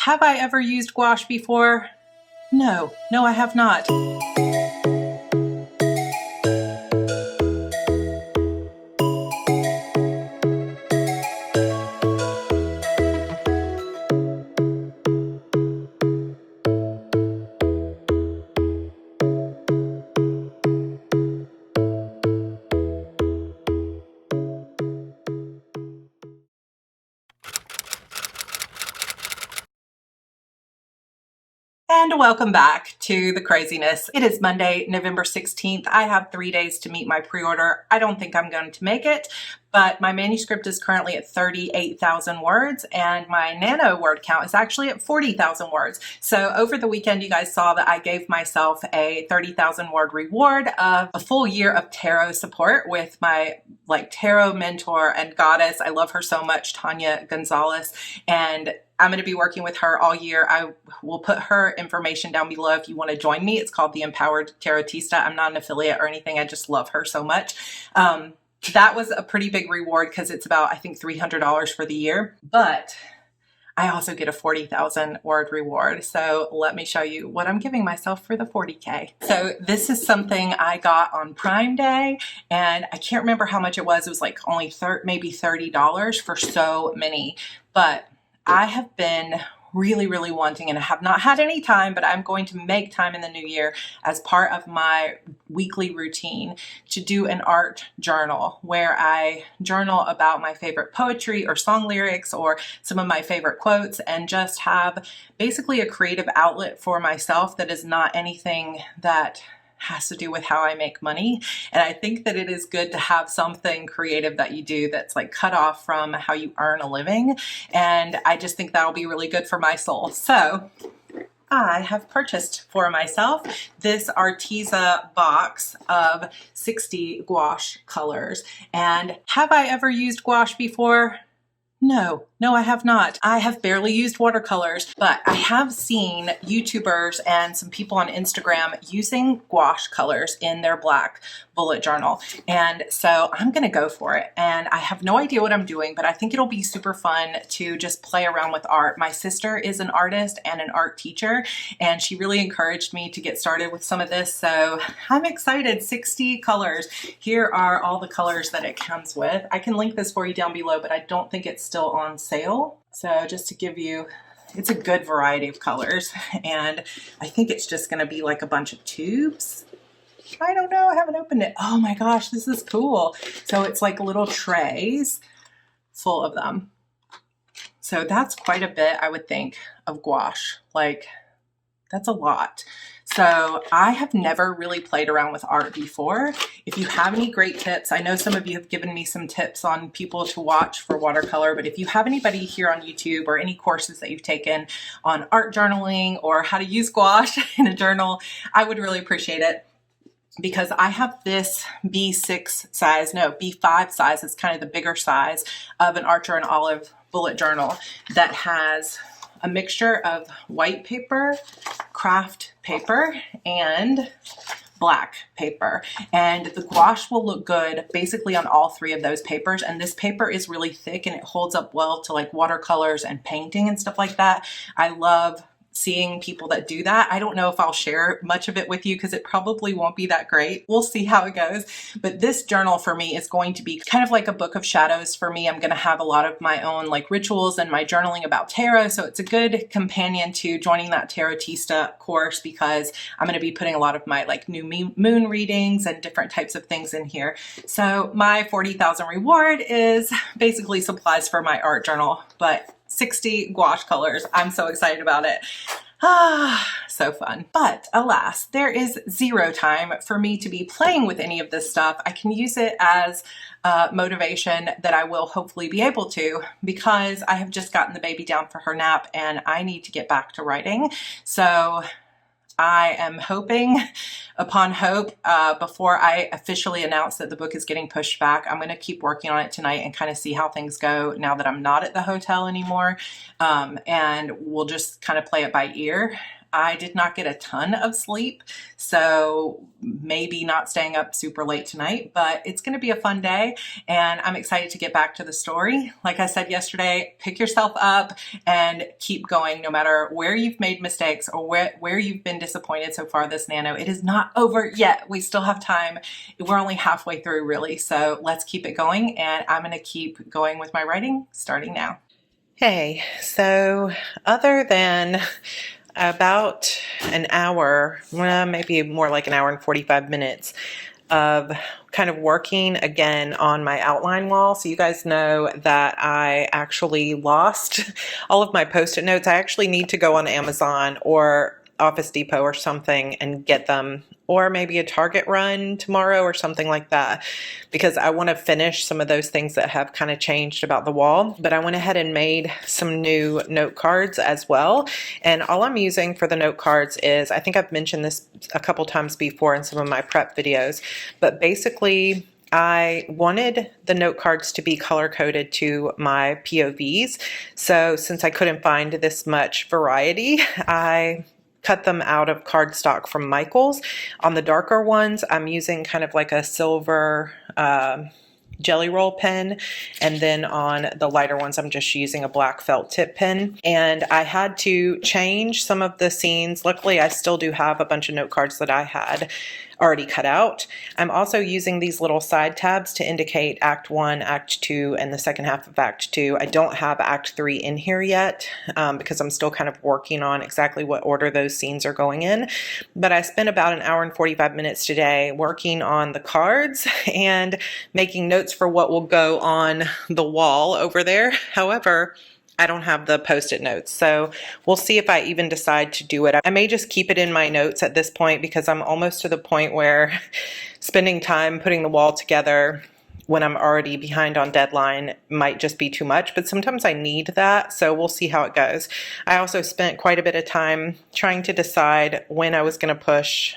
Have I ever used gouache before? No, I have not. And welcome back to the craziness. It is Monday, November 16th. I have 3 days to meet my pre-order. I don't think I'm going to make it, but my manuscript is currently at 38,000 words and my nano word count is actually at 40,000 words. So over the weekend, you guys saw that I gave myself a 30,000 word reward of a full year of tarot support with my tarot mentor and goddess. I love her so much, Tanya Gonzalez, and I'm going to be working with her all year. I will put her information down below if you want to join me. It's called the Empowered Tarotista. I'm not an affiliate or anything. I just love her so much. That was a pretty big reward because it's about, I think, $300 for the year. But I also get a 40,000 word reward. So let me show you what I'm giving myself for the 40K. So this is something I got on Prime Day, and I can't remember how much it was. It was like only maybe $30 for so many. But I have been really wanting, and I have not had any time, but I'm going to make time in the new year as part of my weekly routine to do an art journal where I journal about my favorite poetry or song lyrics or some of my favorite quotes, and just have basically a creative outlet for myself that is not anything that has to do with how I make money. And I think that it is good to have something creative that you do that's like cut off from how you earn a living. And I just think that'll be really good for my soul. So I have purchased for myself this Arteza box of 60 gouache colors. And have I ever used gouache before? No, I have not. I have barely used watercolors, but I have seen YouTubers and some people on Instagram using gouache colors in their black bullet journal. And so I'm going to go for it. And I have no idea what I'm doing, but I think it'll be super fun to just play around with art. My sister is an artist and an art teacher, and she really encouraged me to get started with some of this. So I'm excited. 60 colors. Here are all the colors that it comes with. I can link this for you down below, but I don't think it's still on sale. So just to give you, it's a good variety of colors, and I think it's just going to be like a bunch of tubes. I don't know, I haven't opened it. Oh my gosh, this is cool. So it's like little trays full of them. So that's quite a bit, I would think, of gouache. Like, that's a lot. So I have never really played around with art before. If you have any great tips, I know some of you have given me some tips on people to watch for watercolor, but if you have anybody here on YouTube or any courses that you've taken on art journaling or how to use gouache in a journal, I would really appreciate it. Because I have this B5 size, it's kind of the bigger size of an Archer and Olive bullet journal that has a mixture of white paper, craft paper, and black paper. And the gouache will look good basically on all three of those papers. And this paper is really thick and it holds up well to like watercolors and painting and stuff like that. I love seeing people that do that. I don't know if I'll share much of it with you because it probably won't be that great. We'll see how it goes. But this journal for me is going to be kind of like a book of shadows for me. I'm going to have a lot of my own like rituals and my journaling about tarot. So it's a good companion to joining that Tarotista course because I'm going to be putting a lot of my like new moon readings and different types of things in here. So my 40,000 reward is basically supplies for my art journal, but 60 gouache colors. I'm so excited about it. So fun. But alas, there is zero time for me to be playing with any of this stuff. I can use it as motivation that I will hopefully be able to, because I have just gotten the baby down for her nap and I need to get back to writing. So I am hoping upon hope before I officially announce that the book is getting pushed back. I'm going to keep working on it tonight and kind of see how things go now that I'm not at the hotel anymore. And we'll just kind of play it by ear. I did not get a ton of sleep, so maybe not staying up super late tonight, but it's going to be a fun day and I'm excited to get back to the story. Like I said yesterday, pick yourself up and keep going no matter where you've made mistakes or where you've been disappointed so far this nano. It is not over yet. We still have time. We're only halfway through really, so let's keep it going, and I'm going to keep going with my writing starting now. Hey, so other than about an hour, well, maybe more like an hour and 45 minutes of kind of working again on my outline wall. So you guys know that I actually lost all of my Post-it notes. I actually need to go on Amazon or Office Depot or something and get them, or maybe a Target run tomorrow or something like that, because I want to finish some of those things that have kind of changed about the wall. But I went ahead and made some new note cards as well. And all I'm using for the note cards is, I think I've mentioned this a couple times before in some of my prep videos, but basically I wanted the note cards to be color coded to my POVs. So since I couldn't find this much variety, I cut them out of cardstock from Michaels. On the darker ones, I'm using kind of like a silver jelly roll pen, and then on the lighter ones, I'm just using a black felt tip pen. And I had to change some of the scenes. Luckily, I still do have a bunch of note cards that I had already cut out. I'm also using these little side tabs to indicate Act 1, Act 2, and the second half of Act 2. I don't have Act 3 in here yet because I'm still kind of working on exactly what order those scenes are going in. But I spent about an hour and 45 minutes today working on the cards and making notes for what will go on the wall over there. However, I don't have the Post-it notes, so we'll see if I even decide to do it. I may just keep it in my notes at this point because I'm almost to the point where spending time putting the wall together when I'm already behind on deadline might just be too much, but sometimes I need that, so we'll see how it goes. I also spent quite a bit of time trying to decide when I was going to push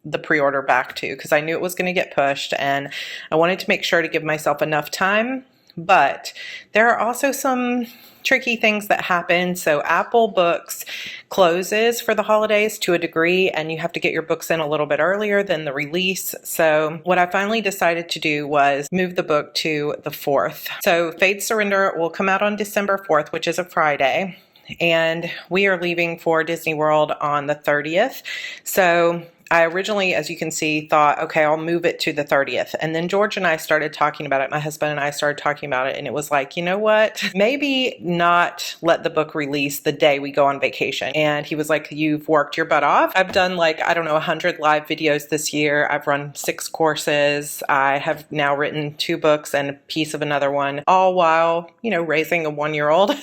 the pre-order back to, because I knew it was going to get pushed and I wanted to make sure to give myself enough time. But there are also some tricky things that happen. So Apple Books closes for the holidays to a degree, and you have to get your books in a little bit earlier than the release. So what I finally decided to do was move the book to the 4th. So Fade Surrender will come out on December 4th, which is a Friday. And we are leaving for Disney World on the 30th. So I originally, as you can see, thought, okay, I'll move it to the 30th. And then George and I started talking about it. My husband and I started talking about it. And it was like, you know what? Maybe not let the book release the day we go on vacation. And he was like, you've worked your butt off. I've done like, I don't know, 100 live videos this year. I've run 6 courses. I have now written 2 books and a piece of another one, all while, you know, raising a 1-year-old.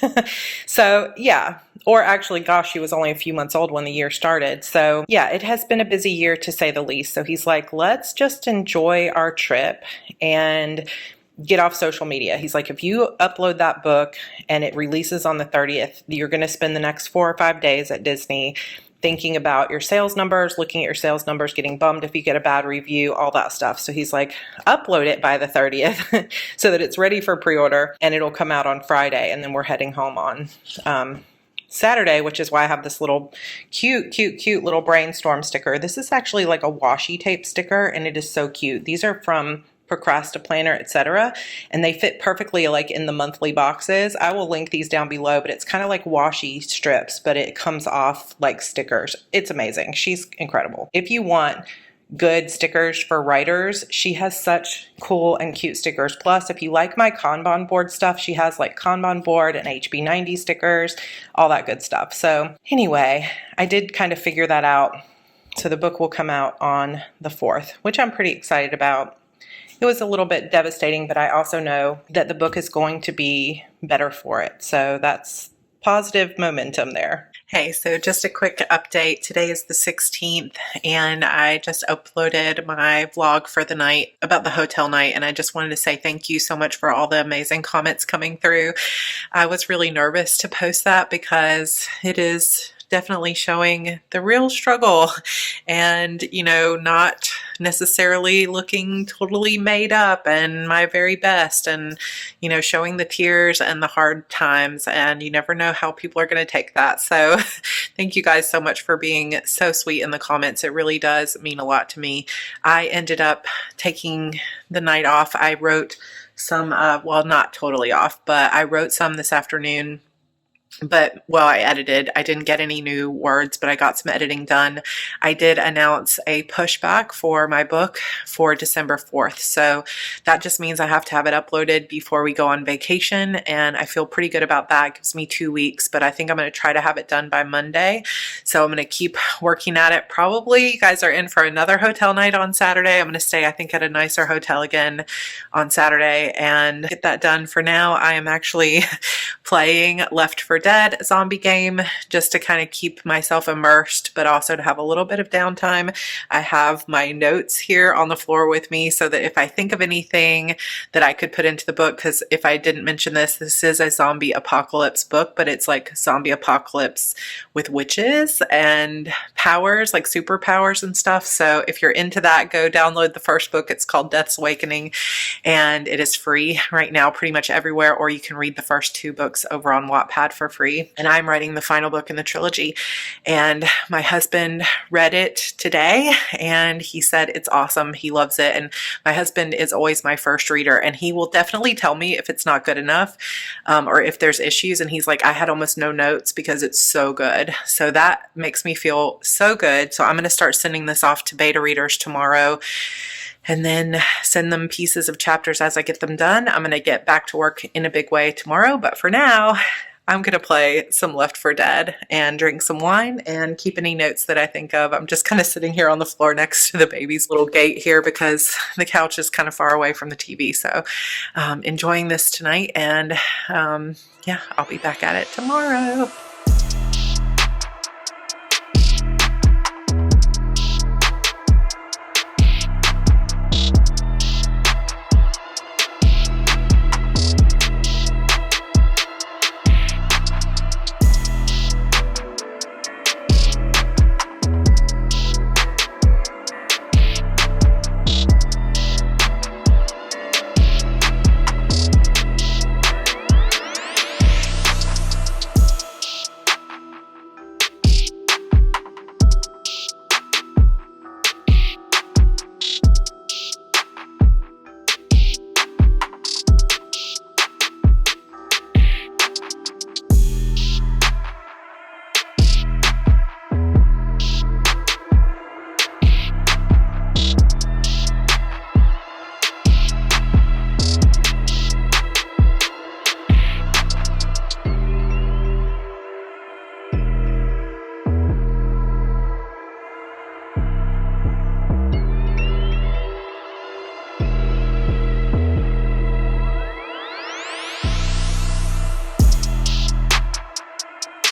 So yeah. Or actually, gosh, she was only a few months old when the year started. So yeah, it has been a busy year to say the least. So he's like, let's just enjoy our trip and get off social media. He's like, if you upload that book and it releases on the 30th, you're going to spend the next 4 or 5 days at Disney thinking about your sales numbers, looking at your sales numbers, getting bummed if you get a bad review, all that stuff. So he's like, upload it by the 30th so that it's ready for pre-order and it'll come out on Friday. And then we're heading home on Saturday, which is why I have this little cute little brainstorm sticker. This is actually like a washi tape sticker and it is so cute. These are from Procrastiplanner, etc. And they fit perfectly like in the monthly boxes. I will link these down below, but it's kind of like washi strips, but it comes off like stickers. It's amazing. She's incredible. If you want good stickers for writers, she has such cool and cute stickers. Plus, if you like my Kanban board stuff, she has like Kanban board and HB90 stickers, all that good stuff. So anyway, I did kind of figure that out. So the book will come out on the 4th, which I'm pretty excited about. It was a little bit devastating, but I also know that the book is going to be better for it. So that's positive momentum there. Hey, so just a quick update. Today is the 16th and I just uploaded my vlog for the night about the hotel night, and I just wanted to say thank you so much for all the amazing comments coming through. I was really nervous to post that because it is definitely showing the real struggle and, you know, not necessarily looking totally made up and my very best, and, you know, showing the tears and the hard times, and you never know how people are going to take that. So thank you guys so much for being so sweet in the comments. It really does mean a lot to me. I ended up taking the night off. I wrote some, well, not totally off, but I wrote some this afternoon. But, well, I edited. I didn't get any new words, but I got some editing done. I did announce a pushback for my book for December 4th. So that just means I have to have it uploaded before we go on vacation. And I feel pretty good about that. It gives me 2 weeks, but I think I'm going to try to have it done by Monday. So I'm going to keep working at it. Probably you guys are in for another hotel night on Saturday. I'm going to stay, I think, at a nicer hotel again on Saturday and get that done. For now, I am actually playing Left 4 Dead zombie game just to kind of keep myself immersed, but also to have a little bit of downtime. I have my notes here on the floor with me so that if I think of anything that I could put into the book, because if I didn't mention this, this is a zombie apocalypse book, but it's like zombie apocalypse with witches and powers, like superpowers and stuff. So if you're into that, go download the first book. It's called Death's Awakening, and it is free right now pretty much everywhere, or you can read the first 2 books over on Wattpad for free. And I'm writing the final book in the trilogy, and my husband read it today and he said it's awesome. He loves it. And my husband is always my first reader, and he will definitely tell me if it's not good enough, or if there's issues. And he's like, I had almost no notes because it's so good. So that makes me feel so good. So I'm going to start sending this off to beta readers tomorrow, and then send them pieces of chapters as I get them done. I'm going to get back to work in a big way tomorrow, but for now, I'm going to play some Left 4 Dead and drink some wine and keep any notes that I think of. I'm just kind of sitting here on the floor next to the baby's little gate here because the couch is kind of far away from the TV. So enjoying this tonight, and yeah, I'll be back at it tomorrow.